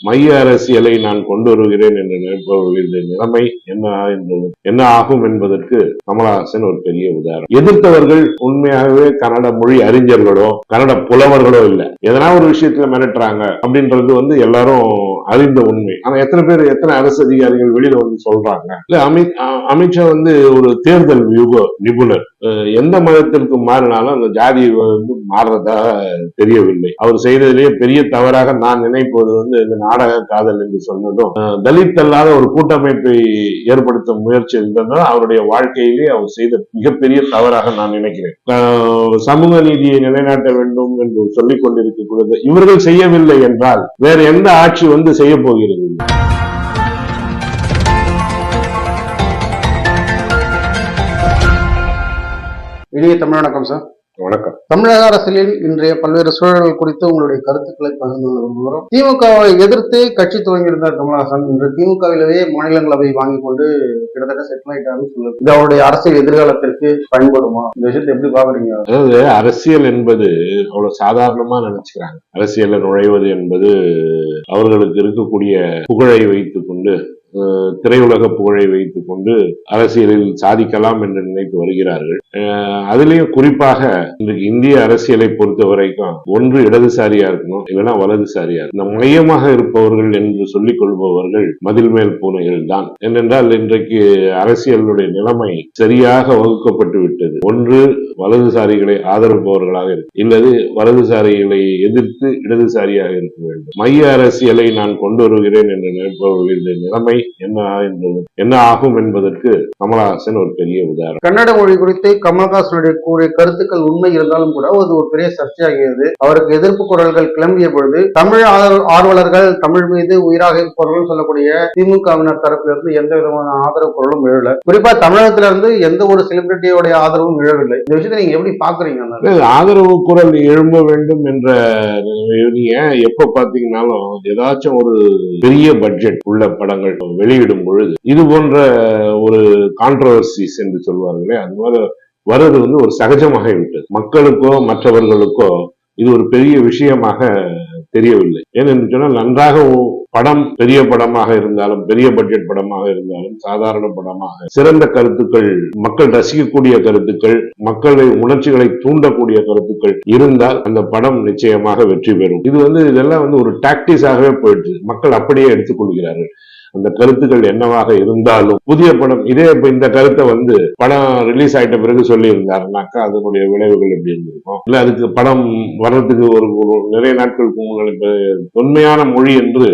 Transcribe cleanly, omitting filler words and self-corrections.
மைய அரசியலை நான் கொண்டு வருகிறேன் என்று நினைப்பவர்களுடைய நிலைமை என்ன ஆகும் என்பதற்கு கமலஹாசன் ஒரு பெரிய உதாரணம். எதிர்த்தவர்கள் உண்மையாகவே கன்னட மொழி அறிஞர்களோ கன்னட புலவர்களோ இல்லை. எதனா ஒரு விஷயத்துல மிரட்டுறாங்க அப்படின்றது எல்லாரும் அறிந்த உண்மை. ஆனா எத்தனை அரசு அதிகாரிகள் வெளியில சொல்றாங்க. இல்ல அமித்ஷா ஒரு தேர்தல் நிபுணர். எந்த மதத்திற்கு மாறினாலும் அந்த ஜாதி மாறுறதா தெரியவில்லை. அவர் செய்ததிலேயே பெரிய தவறாக நான் நினைப்பது இந்த நாடக காதல் என்று சொன்னதும் தலித் அல்லாத ஒரு கூட்டமைப்பை ஏற்படுத்த முயற்சி இருந்ததும் அவருடைய வாழ்க்கையிலே அவர் செய்த மிகப்பெரிய தவறாக நான் நினைக்கிறேன். சமூக நீதியை நிலைநாட்ட வேண்டும் என்று சொல்லிக் கொண்டிருக்கக்கூடியது இவர்கள் செய்யவில்லை என்றால் வேற எந்த ஆட்சி செய்ய போகிறது? இனிய தமிழ் வணக்கம் சார். வணக்கம். தமிழக அரசியலில் இன்றைய பல்வேறு சூழல்கள் குறித்து உங்களுடைய கருத்துக்களை பகிர்ந்து கொள்கிறோம். திமுகவை எதிர்த்து கட்சி துவங்கியிருந்தார் கமலஹாசன். இன்று திமுகவிலேயே மாநிலங்களவை வாங்கி கொண்டு கிட்டத்தட்ட செட்டில் ஆயிட்டாருன்னு சொல்லுது. இது அவருடைய அரசியல் எதிர்காலத்திற்கு பயன்படுமா? இந்த விஷயத்தை எப்படி பாக்குறீங்க? அதாவது அரசியல் என்பது அவ்வளவு சாதாரணமா நினைச்சுக்கிறாங்க. அரசியல்ல நுழைவது என்பது அவர்களுக்கு இருக்கக்கூடிய புகழை வைத்துக் கொண்டு திரையுலக புகழை வைத்துக் கொண்டு அரசியலில் சாதிக்கலாம் என்று நினைத்து வருகிறார்கள். அதிலேயும் குறிப்பாக இன்றைக்கு இந்திய அரசியலை பொறுத்த வரைக்கும் ஒன்று இடதுசாரியா இருக்கணும், இல்லைன்னா வலதுசாரியா இருக்கணும். இந்த மையமாக இருப்பவர்கள் என்று சொல்லிக் கொள்பவர்கள் மதில் மேல் பூனைகள் தான். ஏனென்றால் இன்றைக்கு அரசியலுடைய நிலைமை சரியாக வகுக்கப்பட்டு விட்டது. ஒன்று வலதுசாரிகளை ஆதரிப்பவர்களாக இருக்கு, இல்லது வலதுசாரிகளை எதிர்த்து இடதுசாரியாக இருக்க வேண்டும். மைய அரசியலை நான் கொண்டு வருகிறேன் என்று நினைப்பவர்களுடைய நிலைமை என்ன ஆகும் என்பதற்கு கமலஹாசன் ஒரு பெரிய உதாரணம். கன்னட மொழி குறித்து கமலஹாசனுடைய கூறிய கருத்துக்கள் உண்மை இருந்தாலும் கூட அது ஒரு பெரிய சர்ச்சையாகிறது. அவருக்கு எதிர்ப்பு குரல்கள் கிளம்பிய பொழுது தமிழ் ஆர்வலர்கள், தமிழ் மீது உயிராக இருப்பவர்கள் சொல்லக்கூடிய திமுகவினர் தரப்பிலிருந்து எந்த விதமான ஆதரவு குரலும் எழல. குறிப்பா தமிழகத்திலிருந்து எந்த ஒரு செலிபிரிட்டியோடைய ஆதரவும் எழவில்லை. இந்த விஷயத்தை நீங்க எப்படி பாக்குறீங்க? ஆதரவு குரல் எழும்ப வேண்டும் என்ற எப்ப பாத்தீங்கன்னாலும் ஏதாச்சும் ஒரு பெரிய பட்ஜெட் உள்ள படங்கள் வெளியிடும் பொழுது இது போன்ற ஒரு கான்ட்ரோவர்சிஸ் என்று சொல்வார்களே, அது மாதிரி வருவது ஒரு சகஜமாக விட்டது. மக்களுக்கோ மற்றவர்களுக்கோ இது ஒரு பெரிய விஷயமாக தெரியவில்லை. ஏனென்று சொன்னால் நன்றாக படம் பெரிய படமாக இருந்தாலும், பெரிய பட்ஜெட் படமாக இருந்தாலும், சாதாரண படமாக சிறந்த கருத்துக்கள், மக்கள் ரசிக்கக்கூடிய கருத்துக்கள், மக்களை உணர்ச்சிகளை தூண்டக்கூடிய கருத்துக்கள் இருந்தால் அந்த படம் நிச்சயமாக வெற்றி பெறும். இதெல்லாம் ஒரு டாக்டிஸாகவே போயிடுச்சு. மக்கள் அப்படியே எடுத்துக்கொள்கிறார்கள். அந்த கருத்துக்கள் என்னவாக இருந்தாலும் புதிய படம் இதே இப்ப இந்த கருத்தை படம் ரிலீஸ் ஆயிட்ட பிறகு சொல்லி இருந்தாருனாக்கா அதனுடைய விளைவுகள் எப்படி இருந்திருக்கும்? இல்ல அதுக்கு படம் வர்றதுக்கு ஒரு நிறைய நாட்களுக்கு தொன்மையான மொழி என்று